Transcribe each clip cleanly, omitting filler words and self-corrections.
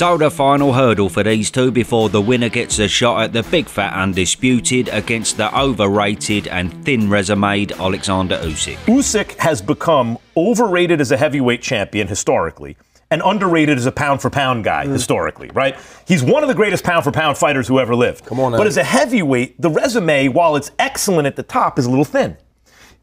So the final hurdle for these two before the winner gets a shot at the big fat undisputed against the overrated and thin resumed Alexander Usyk. Usyk has become overrated as a heavyweight champion historically and underrated as a pound-for-pound guy historically, right? He's one of the greatest pound-for-pound fighters who ever lived. Come on now. But as a heavyweight, the resume, while it's excellent at the top, is a little thin.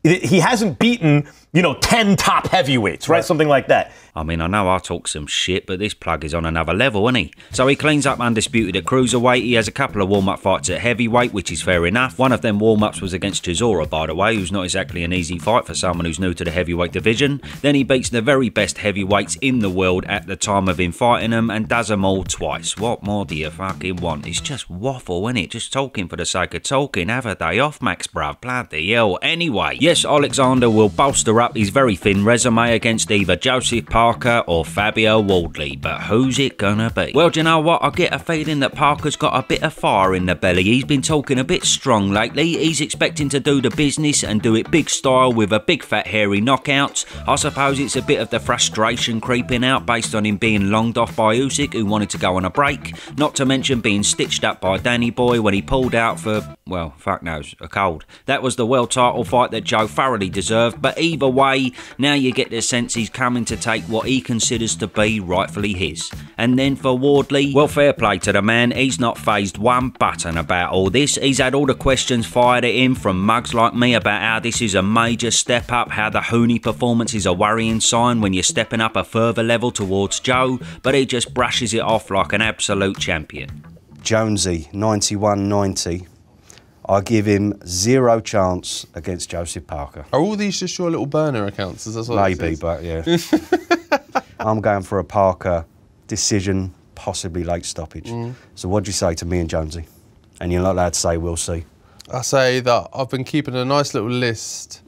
He hasn't beaten, 10 top heavyweights, right? Something like that. I mean, I know I talk some shit, but this plug is on another level, isn't he? So he cleans up undisputed at cruiserweight. He has a couple of warm-up fights at heavyweight, which is fair enough. One of them warm-ups was against Chisora, by the way, who's not exactly an easy fight for someone who's new to the heavyweight division. Then he beats the very best heavyweights in the world at the time of him fighting them and does them all twice. What more do you fucking want? It's just waffle, isn't it? Just talking for the sake of talking. Have a day off, Max, bruv. Bloody hell. Anyway, yes, Alexander will bolster up his very thin resume against either Joseph Parker or Fabio Wardley, but who's it gonna be? Well, do you know what? I get a feeling that Parker's got a bit of fire in the belly. He's been talking a bit strong lately. He's expecting to do the business and do it big style with a big fat hairy knockout. I suppose it's a bit of the frustration creeping out based on him being longed off by Usyk, who wanted to go on a break, not to mention being stitched up by Danny Boy when he pulled out for, well, fuck knows, a cold. That was the world title fight that Joe thoroughly deserved, but either way, now you get the sense he's coming to take what he considers to be rightfully his. And then for Wardley, well, fair play to the man, he's not phased one button about all this. He's had all the questions fired at him from mugs like me about how this is a major step up, how the Hooney performance is a worrying sign when you're stepping up a further level towards Joe, but he just brushes it off like an absolute champion. Jonesy, 91-90. I give him zero chance against Joseph Parker. Are all these just your little burner accounts? Is that what Maybe, but yeah. I'm going for a Parker decision, possibly late stoppage. So what do you say to me and Jonesy? And you're not allowed to say we'll see. I say that I've been keeping a nice little list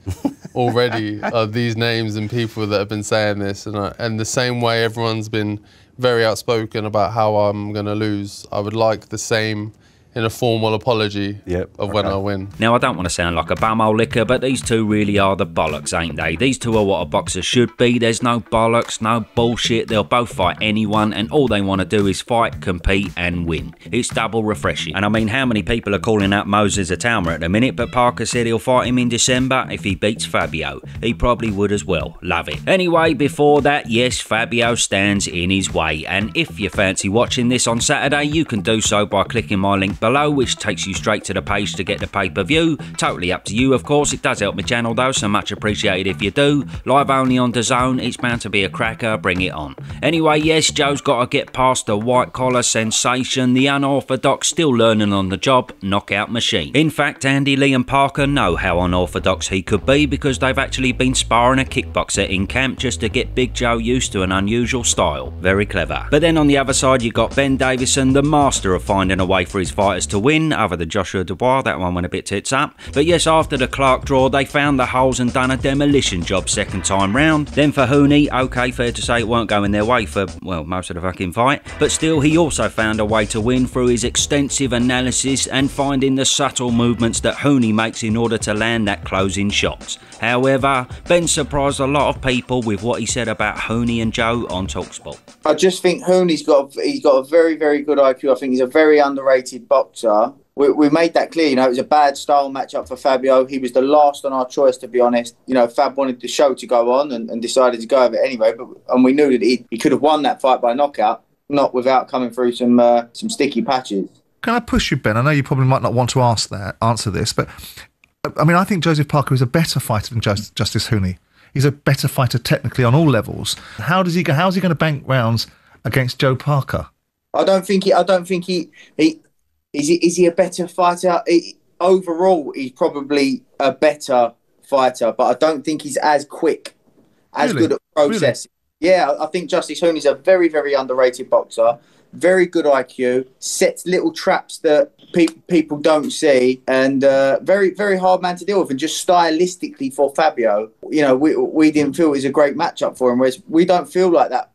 already of these names and people that have been saying this, and the same way everyone's been very outspoken about how I'm going to lose, I would like the same in a formal apology of when I win. Now, I don't want to sound like a bumhole licker, but these two really are the bollocks, ain't they? These two are what a boxer should be. There's no bollocks, no bullshit. They'll both fight anyone, and all they want to do is fight, compete, and win. It's double refreshing. And I mean, how many people are calling out Moses Atauma at the minute? But Parker said he'll fight him in December if he beats Fabio. He probably would as well. Love it. Anyway, before that, yes, Fabio stands in his way. And if you fancy watching this on Saturday, you can do so by clicking my link below, which takes you straight to the page to get the pay-per-view. Totally up to you, of course. It does help my channel though, so much appreciated if you do. Live only on DAZN. It's bound to be a cracker. Bring it on. Anyway, yes, Joe's got to get past the white-collar sensation, the unorthodox, still learning on the job knockout machine. In fact, Andy Lee and Parker know how unorthodox he could be because they've actually been sparring a kickboxer in camp just to get Big Joe used to an unusual style. Very clever. But then on the other side, you got Ben Davison, the master of finding a way for his fighters to win, other than Joshua Dubois. That one went a bit tits up. But yes, after the Clark draw, they found the holes and done a demolition job second time round. Then for Hooney, okay, fair to say it weren't going their way for, well, most of the fucking fight. But still, he also found a way to win through his extensive analysis and finding the subtle movements that Hooney makes in order to land that closing shot. However, Ben surprised a lot of people with what he said about Hooney and Joe on TalkSport. I just think Hooney's got a very, very good IQ. I think he's a very underrated boxer. We made that clear. It was a bad style matchup for Fabio. He was the last on our choice, to be honest. Fab wanted the show to go on and decided to go over it anyway. And we knew that he could have won that fight by knockout, not without coming through some sticky patches. Can I push you, Ben? I know you probably might not want to answer this, but I mean, I think Joseph Parker is a better fighter than Justice Hooney. He's a better fighter technically on all levels. How's he going to bank rounds against Joe Parker? I don't think he is he a better fighter? Overall, he's probably a better fighter, but I don't think he's as quick, as good at processing. Really? Yeah, I think Justice Hooney's a very, very underrated boxer. Very good IQ, sets little traps that people don't see, and very, very hard man to deal with. And just stylistically for Fabio, we didn't feel it was a great matchup for him, whereas we don't feel like that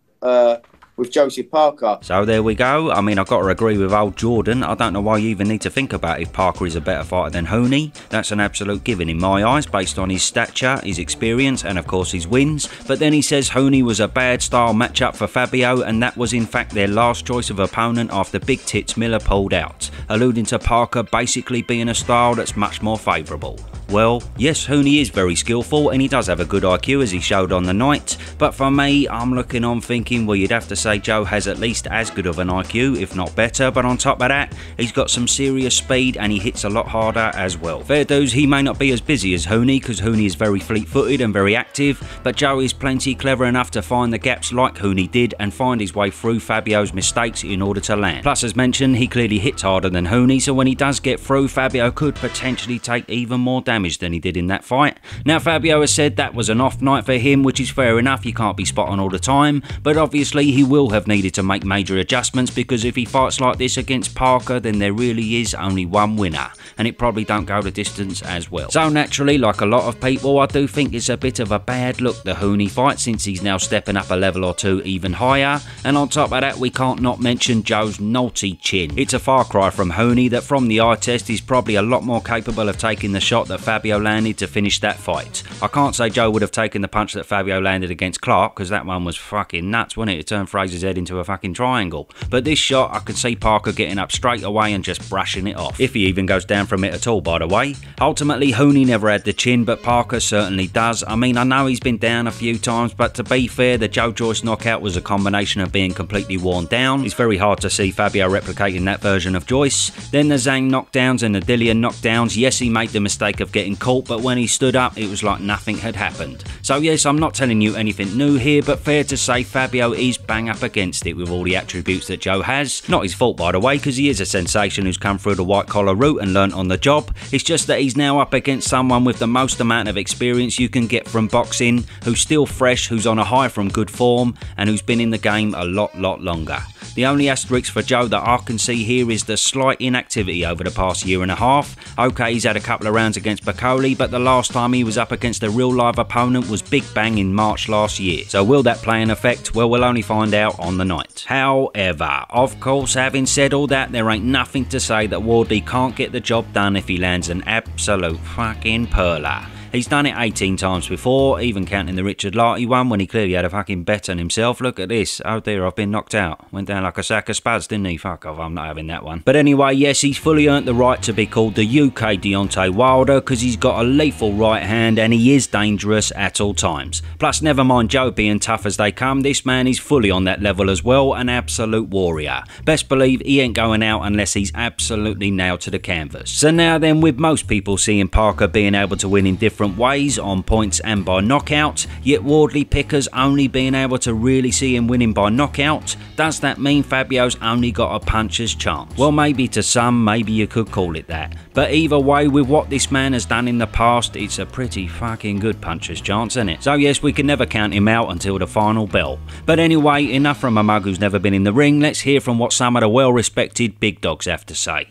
with Joseph Parker. So there we go. I mean, I've got to agree with old Jordan. I don't know why you even need to think about if Parker is a better fighter than Hooney. That's an absolute given in my eyes, based on his stature, his experience, and of course his wins. But then he says Hooney was a bad style matchup for Fabio, and that was in fact their last choice of opponent after Big Tits Miller pulled out, alluding to Parker basically being a style that's much more favourable. Well, yes, Hooney is very skillful and he does have a good IQ as he showed on the night, but for me, I'm looking on thinking, well, you'd have to say Joe has at least as good of an IQ, if not better, but on top of that, he's got some serious speed and he hits a lot harder as well. Fair dues, he may not be as busy as Hooney, because Hooney is very fleet-footed and very active, but Joe is plenty clever enough to find the gaps like Hooney did and find his way through Fabio's mistakes in order to land. Plus, as mentioned, he clearly hits harder than Hooney, so when he does get through, Fabio could potentially take even more damage than he did in that fight. Now, Fabio has said that was an off night for him, which is fair enough, you can't be spot on all the time, but obviously he will have needed to make major adjustments, because if he fights like this against Parker, then there really is only one winner, and it probably don't go the distance as well. So naturally, like a lot of people, I do think it's a bit of a bad look, the Hooney fight, since he's now stepping up a level or two even higher, and on top of that, we can't not mention Joe's naughty chin. It's a far cry from Hooney that from the eye test is probably a lot more capable of taking the shot that Fabio landed to finish that fight. I can't say Joe would have taken the punch that Fabio landed against Clark, because that one was fucking nuts, wasn't it? It turned Fraser's head into a fucking triangle. But this shot, I could see Parker getting up straight away and just brushing it off. If he even goes down from it at all, by the way. Ultimately, Hooney never had the chin, but Parker certainly does. I mean, I know he's been down a few times, but to be fair, the Joe Joyce knockout was a combination of being completely worn down. It's very hard to see Fabio replicating that version of Joyce. Then the Zhang knockdowns and the Dillian knockdowns. Yes, he made the mistake of getting caught, but when he stood up, it was like nothing had happened. So yes, I'm not telling you anything new here, but fair to say Fabio is bang up against it with all the attributes that Joe has. Not his fault, by the way, because he is a sensation who's come through the white collar route and learnt on the job. It's just that he's now up against someone with the most amount of experience you can get from boxing, who's still fresh, who's on a high from good form, and who's been in the game a lot longer. The only asterisk for Joe that I can see here is the slight inactivity over the past year and a half. Okay, he's had a couple of rounds against Bakole, but the last time he was up against a real live opponent was Big Bang in March last year. So will that play an effect? Well, we'll only find out on the night. However, of course, having said all that, there ain't nothing to say that Wardley can't get the job done if he lands an absolute fucking perler. He's done it 18 times before, even counting the Richard Lartey one when he clearly had a fucking bet on himself. Look at this. Oh dear, I've been knocked out. Went down like a sack of spuds, didn't he? Fuck off, I'm not having that one. But anyway, yes, he's fully earned the right to be called the UK Deontay Wilder, because he's got a lethal right hand and he is dangerous at all times. Plus, never mind Joe being tough as they come, this man is fully on that level as well, an absolute warrior. Best believe he ain't going out unless he's absolutely nailed to the canvas. So now then, with most people seeing Parker being able to win in different ways, on points and by knockout, yet Wardley pickers only being able to really see him winning by knockout, does that mean Fabio's only got a puncher's chance? Well, maybe to some, maybe you could call it that. But either way, with what this man has done in the past, it's a pretty fucking good puncher's chance, isn't it? So yes, we can never count him out until the final bell. But anyway, enough from a mug who's never been in the ring. Let's hear from what some of the well-respected big dogs have to say.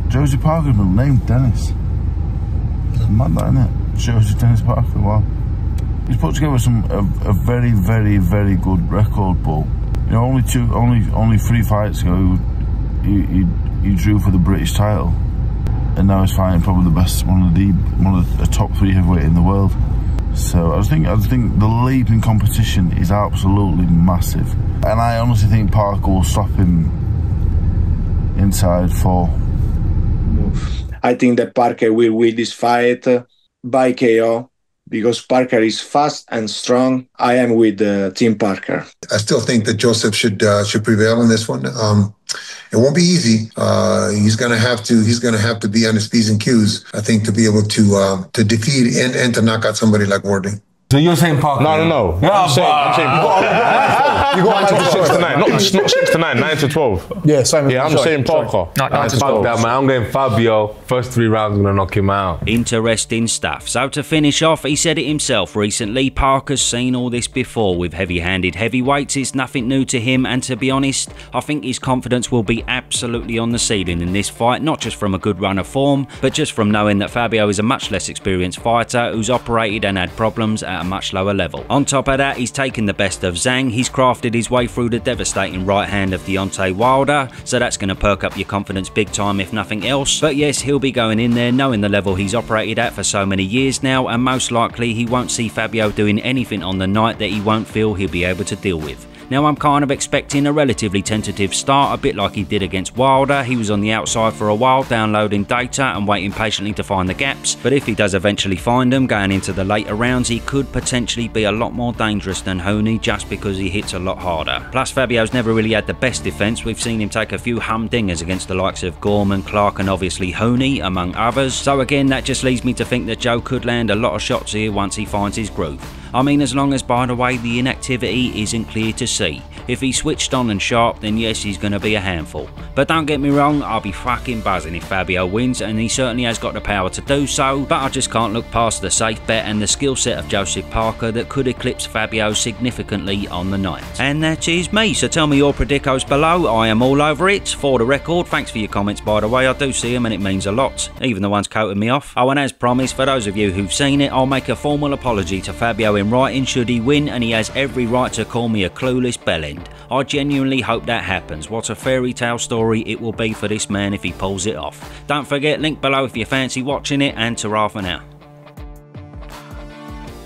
Joseph Parker's middle name, Dennis. It's mad that, isn't it? Joseph Dennis Parker, wow. He's put together a very good record, but you know, only 3 fights ago he drew for the British title, and now he's fighting probably the best, one of the top 3 heavyweight in the world. So I think the leap in competition is absolutely massive, and I honestly think Parker will stop him inside 4. I think that Parker will win this fight by KO, because Parker is fast and strong. I am with Team Parker. I still think that Joseph should prevail in this one. It won't be easy. He's going to have to be on his P's and Q's, I think, to be able to defeat and to knock out somebody like Wardley. So you're saying Parker? No. I'm saying you got 9 to 6 to 9, not 6 to 9, 9 to 12. Yeah, same. Yeah, I'm saying Parker. 9 to 12. That, man. I'm going Fabio. First 3 rounds, I'm gonna knock him out. Interesting stuff. So to finish off, he said it himself recently, Parker's seen all this before with heavy-handed heavyweights. It's nothing new to him, and to be honest, I think his confidence will be absolutely on the ceiling in this fight, not just from a good run of form, but just from knowing that Fabio is a much less experienced fighter who's operated and had problems at at a much lower level. On top of that, he's taken the best of Zhang, he's crafted his way through the devastating right hand of Deontay Wilder, so that's going to perk up your confidence big time if nothing else. But yes, he'll be going in there knowing the level he's operated at for so many years now, and most likely he won't see Fabio doing anything on the night that he won't feel he'll be able to deal with. Now I'm kind of expecting a relatively tentative start, a bit like he did against Wilder. He was on the outside for a while, downloading data and waiting patiently to find the gaps, but if he does eventually find them going into the later rounds, he could potentially be a lot more dangerous than Hooney just because he hits a lot harder. Plus Fabio's never really had the best defence. We've seen him take a few humdingers against the likes of Gorman, Clark and obviously Hooney among others, so again that just leads me to think that Joe could land a lot of shots here once he finds his groove. I mean, as long as, by the way, the inactivity isn't clear to see. If he's switched on and sharp, then yes, he's going to be a handful. But don't get me wrong, I'll be fucking buzzing if Fabio wins, and he certainly has got the power to do so, but I just can't look past the safe bet and the skill set of Joseph Parker that could eclipse Fabio significantly on the night. And that is me, so tell me your predicos below. I am all over it. For the record, thanks for your comments, by the way, I do see them and it means a lot, even the ones quoting me off. Oh, and as promised, for those of you who've seen it, I'll make a formal apology to Fabio in writing should he win, and he has every right to call me a clueless bellend. I genuinely hope that happens. What a fairy tale story it will be for this man if he pulls it off. Don't forget, link below if you fancy watching it, and ta-ra for now.